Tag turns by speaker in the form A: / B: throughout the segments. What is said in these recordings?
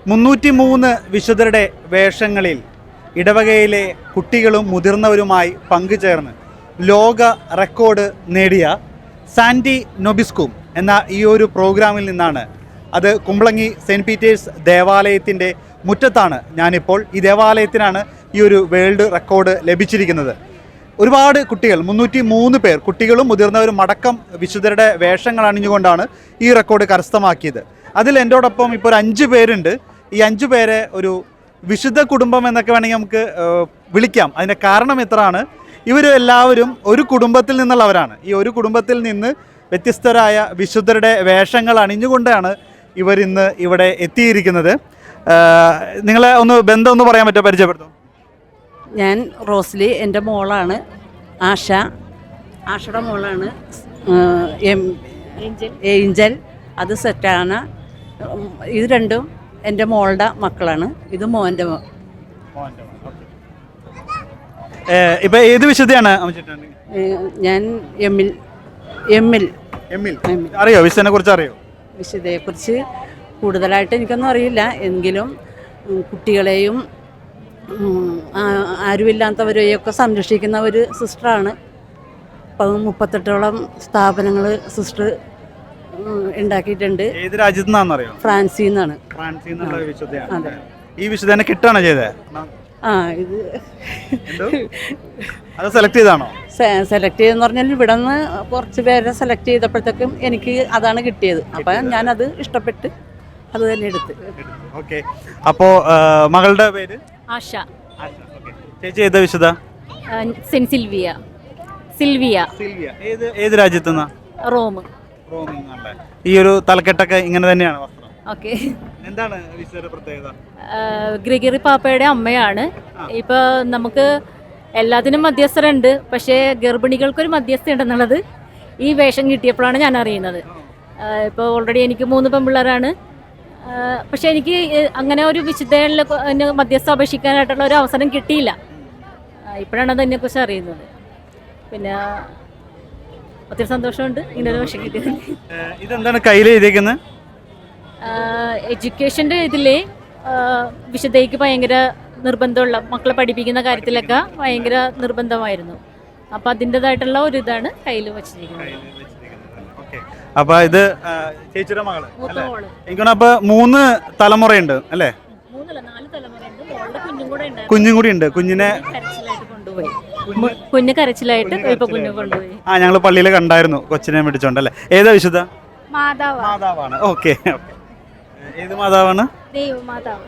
A: 303 വിശുദ്ധരുടെ വേഷങ്ങളിൽ ഇടവകയിലെ കുട്ടികളും മുതിർന്നവരുമായി പങ്കുചേർന്ന് ലോക റെക്കോർഡ് നേടിയ സാൻഡി നൊബിസ്കും എന്ന ഈ ഒരു പ്രോഗ്രാമിൽ നിന്നാണ്. അത് കുമ്പളങ്ങി സെൻറ്റ് പീറ്റേഴ്സ് ദേവാലയത്തിൻ്റെ മുറ്റത്താണ് ഞാനിപ്പോൾ. ഈ ദേവാലയത്തിനാണ് ഈ ഒരു വേൾഡ് റെക്കോർഡ് ലഭിച്ചിരിക്കുന്നത്. ഒരുപാട് കുട്ടികൾ, 303 പേർ, കുട്ടികളും മുതിർന്നവരും അടക്കം വിശുദ്ധരുടെ വേഷങ്ങൾ അണിഞ്ഞുകൊണ്ടാണ് ഈ റെക്കോർഡ് കരസ്ഥമാക്കിയത്. അതിൽ എൻ്റോടൊപ്പം ഇപ്പോൾ ഒരു 5 പേരുണ്ട്. ഈ 5 പേരെ ഒരു വിശുദ്ധ കുടുംബം എന്നൊക്കെ വേണമെങ്കിൽ നമുക്ക് വിളിക്കാം. അതിൻ്റെ കാരണം എത്രയാണ്? ഇവർ എല്ലാവരും ഒരു കുടുംബത്തിൽ നിന്നുള്ളവരാണ്. ഈ ഒരു കുടുംബത്തിൽ നിന്ന് വ്യത്യസ്തരായ വിശുദ്ധരുടെ വേഷങ്ങൾ അണിഞ്ഞുകൊണ്ടാണ് ഇവരിന്ന് ഇവിടെ എത്തിയിരിക്കുന്നത്. നിങ്ങളെ ബന്ധം ഒന്ന് പറയാൻ പറ്റുമോ? പരിചയപ്പെടുത്തും.
B: ഞാൻ റോസ്ലി, എൻ്റെ മോളാണ് ആഷയുടെ മോളാണ് ഏഞ്ചൽ, അത് സെറ്റാന. ഇത് രണ്ടും എൻ്റെ മോളുടെ മക്കളാണ്. ഇത് മോൻ്റെ
A: ഇപ്പൊ ഏത് വിശുദ്ധയാണ്?
B: ഞാൻ എമ്മിൽ.
A: അറിയോ വിശുദ്ധനെ കുറിച്ച്? അറിയോ?
B: വിശുദ്ധയെക്കുറിച്ച് കൂടുതലായിട്ട് എനിക്കൊന്നും അറിയില്ല. എങ്കിലും കുട്ടികളെയും ആരുമില്ലാത്തവരെയൊക്കെ സംരക്ഷിക്കുന്ന ഒരു സിസ്റ്ററാണ്. 38ഓളം സ്ഥാപനങ്ങൾ സിസ്റ്റർ ഉണ്ടാക്കിയിട്ടുണ്ട്.
A: ഏത് രാജ്യത്തു നിന്നാണെന്നറിയോ?
B: ഫ്രാൻസിൽ നിന്നാണ്.
A: അതെ. ഈ വിശുദ്ധനെ കിട്ടാണോ ചെയ്തത്?
B: ഇത്
A: അത് സെലക്ട് ചെയ്താണോ?
B: സെലക്ട് ചെയ്തെന്ന് പറഞ്ഞാൽ ഇവിടെ നിന്ന് കുറച്ച് പേരെ സെലക്ട് ചെയ്തപ്പോഴത്തേക്കും എനിക്ക് അതാണ് കിട്ടിയത്. അപ്പം ഞാനത് ഇഷ്ടപ്പെട്ട് അത് തന്നെ എടുത്ത്.
A: ഓക്കെ. അപ്പോൾ മകളുടെ പേര്
C: ആശ.
A: ചേച്ചി ഏത് വിശുദ്ധ?
C: Saint Sylvia.
A: ഏത് രാജ്യത്തു നിന്നാ?
C: റോം.
A: ഈ ഒരു തലക്കെട്ടൊക്കെ ഇങ്ങനെ തന്നെയാണ് വസ്ത്രം?
C: ഓക്കെ.
A: എന്താണ് വിശുദ്ധരുടെ പ്രത്യേകത?
C: ഗ്രിഗറി പാപ്പയുടെ അമ്മയാണ്. ഇപ്പൊ നമുക്ക് എല്ലാത്തിനും മധ്യസ്ഥരുണ്ട്, പക്ഷേ ഗർഭിണികൾക്കൊരു മധ്യസ്ഥ ഉണ്ടെന്നുള്ളത് ഈ വേഷം കിട്ടിയപ്പോഴാണ് ഞാൻ അറിയുന്നത്. ഇപ്പോൾ ഓൾറെഡി എനിക്ക് 3 പെൺപിള്ളേരാണ്. പക്ഷെ എനിക്ക് അങ്ങനെ ഒരു വിശുദ്ധയിൽ മധ്യസ്ഥ അപേക്ഷിക്കാനായിട്ടുള്ള ഒരു അവസരം കിട്ടിയില്ല. ഇപ്പോഴാണ് അതിനെക്കുറിച്ച് അറിയുന്നത്. പിന്നെ ഒത്തിരി സന്തോഷമുണ്ട് ഇങ്ങനെ ഒരു വേഷം കിട്ടിയത്.
A: ഇതെന്താണ് കയ്യിൽ എഴുതിയിരിക്കുന്നത്?
C: എഡ്യൂക്കേഷൻ്റെ ഇതിലെ വിശുദ്ധയ്ക്ക് ഭയങ്കര നിർബന്ധമുള്ള, മക്കളെ പഠിപ്പിക്കുന്ന കാര്യത്തിലൊക്കെ ഭയങ്കര നിർബന്ധമായിരുന്നു. അപ്പോൾ അതിൻ്റെതായിട്ടുള്ള ഒരു ഇതാണ് കയ്യിൽ വെച്ചിരിക്കുന്നത്.
A: അപ്പൊ ഇത് ചേച്ചിയുടെ മകള് എനിക്കാണ്. അപ്പൊ 3 തലമുറയുണ്ട് അല്ലേ?
C: 4 തലമുറയുണ്ട്.
A: കുഞ്ഞും കൂടി ഉണ്ട്. കുഞ്ഞിനെ
C: കുഞ്ഞ് കരച്ചിലായിട്ട് ഇപ്പൊ കുഞ്ഞു കൊണ്ടുപോയി.
A: ഞങ്ങൾ പള്ളിയിൽ കണ്ടായിരുന്നു കൊച്ചിനെ പിടിച്ചോണ്ടല്ലേ. ഏതാ വിശുദ്ധ?
C: മാതാവാണ്.
A: ഓക്കെ. ഏത് മാതാവാണ്?
C: ദൈവമാതാവ്.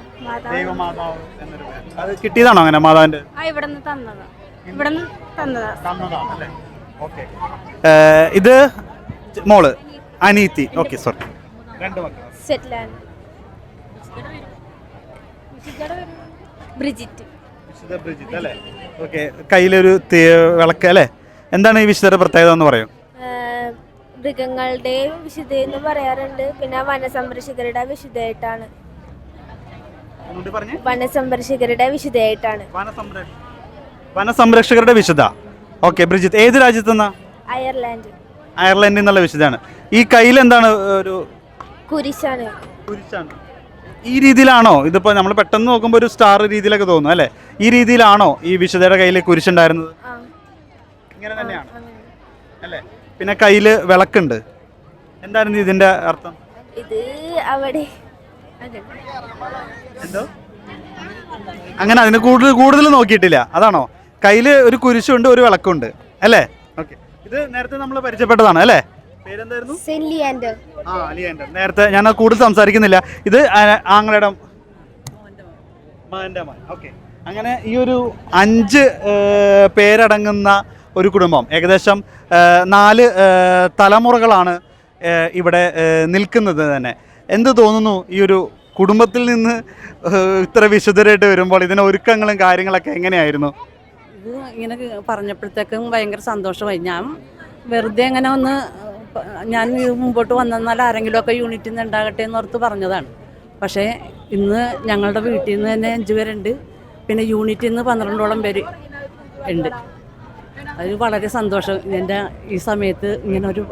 A: അത് കിട്ടിയതാണോ അങ്ങനെ മാതാവിന്റെ? ഇത് മോള് അനീതി. Okay, sorry. 2 മക്കൾ.
C: ബ്രിജിറ്റ്
A: അല്ലേ? ഓക്കെ. കയ്യിലൊരു വിളക്ക് അല്ലേ? എന്താണ് ഈ വിശുദ്ധരുടെ പ്രത്യേകത എന്ന് പറയും?
D: മൃഗങ്ങളുടെ വിശുദ്ധ എന്ന് പറയാറുണ്ട്. പിന്നെ വനസംരക്ഷകരുടെ വിശുദ്ധയായിട്ടാണ്.
A: വനസംരക്ഷകരുടെ വിശുദ്ധ. ഓക്കെ. ബ്രിജിത്ത് ഏത് രാജ്യത്തു നിന്നാ? അയർലൻഡിൽ നിന്നുള്ള വിശുദ്ധയാണ്. ഈ കയ്യിൽ എന്താണ്? ഒരു
D: കുരിശാണ്.
A: ഈ രീതിയിലാണോ? ഇതിപ്പോ നമ്മൾ പെട്ടെന്ന് നോക്കുമ്പോൾ ഒരു സ്റ്റാർ രീതിയിലൊക്കെ തോന്നും അല്ലേ? ഈ രീതിയിലാണോ ഈ വിശുദ്ധയുടെ കയ്യിൽ കുരിശുണ്ടായിരുന്നത്? ഇങ്ങനെ തന്നെയാണ് അല്ലേ? പിന്നെ കയ്യില് വിളക്കുണ്ട്. എന്തായിരുന്നു ഇതിന്റെ അർത്ഥം?
D: ഇത് അവിടെ
A: എന്തോ അങ്ങനെ അതിന് കൂടുതൽ നോക്കിയിട്ടില്ല. അതാണോ? കയ്യില് ഒരു കുരിശുണ്ട്, ഒരു വിളക്കുണ്ട് അല്ലേ? ഓക്കെ. ഇത് നേരത്തെ നമ്മൾ പരിചയപ്പെട്ടതാണ് അല്ലേ? പേരെന്തായിരുന്നു?
D: ലിയാൻഡർ.
A: നേരത്തെ ഞാൻ കൂടുതൽ സംസാരിക്കുന്നില്ല. ഇത് ആങ്ങളുടെ മകൻ്റെ മകൻ. ഓക്കെ. അങ്ങനെ ഈ ഒരു 5 പേരടങ്ങുന്ന ഒരു കുടുംബം, ഏകദേശം 4 തലമുറകളാണ് ഇവിടെ നിൽക്കുന്നത് തന്നെ. എന്ത് തോന്നുന്നു ഈ ഒരു കുടുംബത്തിൽ നിന്ന് ഇത്ര വിശുദ്ധരായിട്ട് വരുമ്പോൾ ഇതിന് ഒരുക്കങ്ങളും കാര്യങ്ങളൊക്കെ എങ്ങനെയായിരുന്നു?
B: ഇത് ഇങ്ങനെ പറഞ്ഞപ്പോഴത്തേക്കും ഭയങ്കര സന്തോഷമായി. ഞാൻ വെറുതെ അങ്ങനെ ഞാൻ മുമ്പോട്ട് വന്നാൽ ആരെങ്കിലുമൊക്കെ യൂണിറ്റിൽ നിന്ന് ഉണ്ടാകട്ടെ എന്നോർത്ത് പറഞ്ഞതാണ്. പക്ഷേ ഇന്ന് ഞങ്ങളുടെ വീട്ടിൽ നിന്ന് തന്നെ 5 പേരുണ്ട്. പിന്നെ യൂണിറ്റിൽ നിന്ന് 12ഓളം പേര് ഉണ്ട്. അത് വളരെ സന്തോഷം. എൻ്റെ ഈ സമയത്ത് ഇങ്ങനെ ഒരു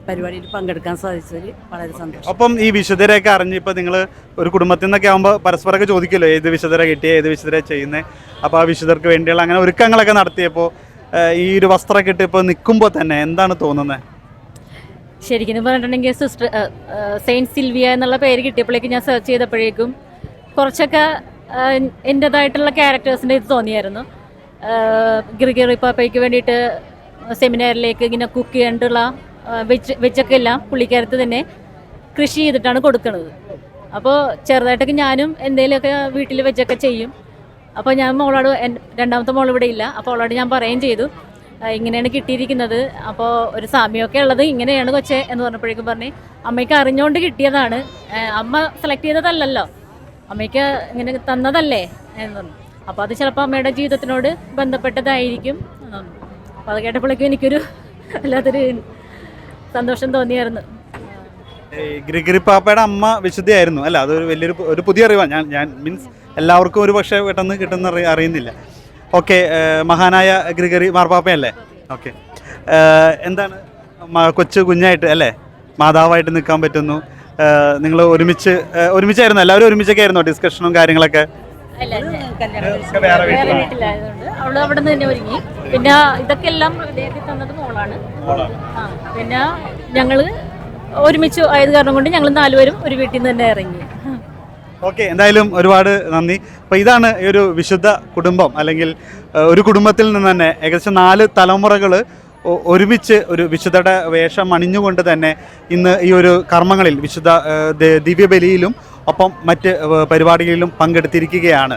B: പരിപാടിയിൽ പങ്കെടുക്കാൻ സാധിച്ചതിൽ വളരെ സന്തോഷം.
A: അപ്പം ഈ വിശുദ്ധരെയൊക്കെ അറിഞ്ഞ് ഇപ്പോൾ നിങ്ങൾ ഒരു കുടുംബത്തിൽ നിന്നൊക്കെ ആകുമ്പോൾ പരസ്പരമൊക്കെ ചോദിക്കുമല്ലോ ഏത് വിശുദ്ധരെ കിട്ടിയ ഏത് വിശുദ്ധരെ ചെയ്യുന്നത്. അപ്പോൾ ആ വിശുദ്ധർക്ക് വേണ്ടിയുള്ള അങ്ങനെ ഒരുക്കങ്ങളൊക്കെ നടത്തിയപ്പോൾ ഈ ഒരു വസ്ത്രമൊക്കെ ഇട്ട് ഇപ്പോൾ നിൽക്കുമ്പോൾ തന്നെ എന്താണ് തോന്നുന്നത്?
C: ശരിക്കും പറഞ്ഞിട്ടുണ്ടെങ്കിൽ സിസ്റ്റർ സെയിൻറ്റ് സിൽവിയ എന്നുള്ള പേര് കിട്ടിയപ്പോഴേക്കും ഞാൻ സെർച്ച് ചെയ്തപ്പോഴേക്കും കുറച്ചൊക്കെ എൻ്റേതായിട്ടുള്ള ക്യാരക്ടേഴ്സിൻ്റെ ഇത് തോന്നിയായിരുന്നു. ഗ്രിഗറി പാപ്പയ്ക്ക് വേണ്ടിയിട്ട് സെമിനാറിലേക്ക് ഇങ്ങനെ കുക്ക് ചെയ്യേണ്ടുള്ള വെജൊക്കെ എല്ലാം പുള്ളിക്കാരത്ത് തന്നെ കൃഷി ചെയ്തിട്ടാണ് കൊടുക്കുന്നത്. അപ്പോൾ ചെറുതായിട്ടൊക്കെ ഞാനും എന്തെങ്കിലുമൊക്കെ വീട്ടിൽ വെജൊക്കെ ചെയ്യും. അപ്പോൾ ഞാൻ മോളോട് രണ്ടാമത്തെ മോൾ ഇവിടെ ഇല്ല, അപ്പോൾ അവളോട് ഞാൻ പറയുകയും ചെയ്തു ഇങ്ങനെയാണ് കിട്ടിയിരിക്കുന്നത്, അപ്പോൾ ഒരു സാമ്യമൊക്കെ ഉള്ളത് ഇങ്ങനെയാണ് കൊച്ചേ എന്ന് പറഞ്ഞപ്പോഴേക്കും പറഞ്ഞ് അമ്മയ്ക്ക് അറിഞ്ഞുകൊണ്ട് കിട്ടിയതാണ്, അമ്മ സെലക്ട് ചെയ്തതല്ലല്ലോ, അമ്മയ്ക്ക് ഇങ്ങനെ തന്നതല്ലേ എന്ന് പറഞ്ഞു. അപ്പോൾ അത് ചിലപ്പോൾ അമ്മയുടെ ജീവിതത്തിനോട് ബന്ധപ്പെട്ടതായിരിക്കും. അപ്പോൾ അത് കേട്ടപ്പോഴേക്കും എനിക്കൊരു വല്ലാത്തൊരു സന്തോഷം തോന്നിയായിരുന്നു.
A: ഗ്രിഗറി പാപ്പയുടെ അമ്മ വിശുദ്ധയായിരുന്നു അല്ല, അതൊരു വലിയൊരു ഒരു പുതിയ അറിവാണ്. ഞാൻ മീൻസ് എല്ലാവർക്കും ഒരു പക്ഷേ പെട്ടെന്ന് കിട്ടുന്ന അറിയുന്നില്ല. ഓക്കെ, മഹാനായ ഗ്രിഗറി മാർപ്പാപ്പയല്ലേ? ഓക്കെ, എന്താണ് കൊച്ചു കുഞ്ഞായിട്ട് അല്ലേ മാതാവായിട്ട് നിൽക്കാൻ പറ്റുന്നു? നിങ്ങൾ ഒരുമിച്ചായിരുന്നു, എല്ലാവരും ഒരുമിച്ചൊക്കെ ആയിരുന്നോ ഡിസ്കഷനും കാര്യങ്ങളൊക്കെ?
C: വേറെ വീട്ടിലായതുകൊണ്ട് അവള് അവിടെ നിന്ന് തന്നെ ഒരുങ്ങി. പിന്നെ ഇതൊക്കെ എല്ലാം തന്നത് മോളാണ്. പിന്നെ ഞങ്ങള് ഒരുമിച്ച് ആയത് കാരണം കൊണ്ട് ഞങ്ങൾ 4 പേരും ഒരു വീട്ടിൽ നിന്ന് തന്നെ ഇറങ്ങി.
A: ഓക്കെ, എന്തായാലും ഒരുപാട് നന്ദി. അപ്പോൾ ഇതാണ് ഈ ഒരു വിശുദ്ധ കുടുംബം, അല്ലെങ്കിൽ ഒരു കുടുംബത്തിൽ നിന്ന് തന്നെ ഏകദേശം 4 തലമുറകൾ ഒരുമിച്ച് ഒരു വിശുദ്ധയുടെ വേഷം അണിഞ്ഞുകൊണ്ട് തന്നെ ഇന്ന് ഈ ഒരു കർമ്മങ്ങളിൽ വിശുദ്ധ ദിവ്യബലിയിലും ഒപ്പം മറ്റ് പരിപാടികളിലും പങ്കെടുത്തിരിക്കുകയാണ്.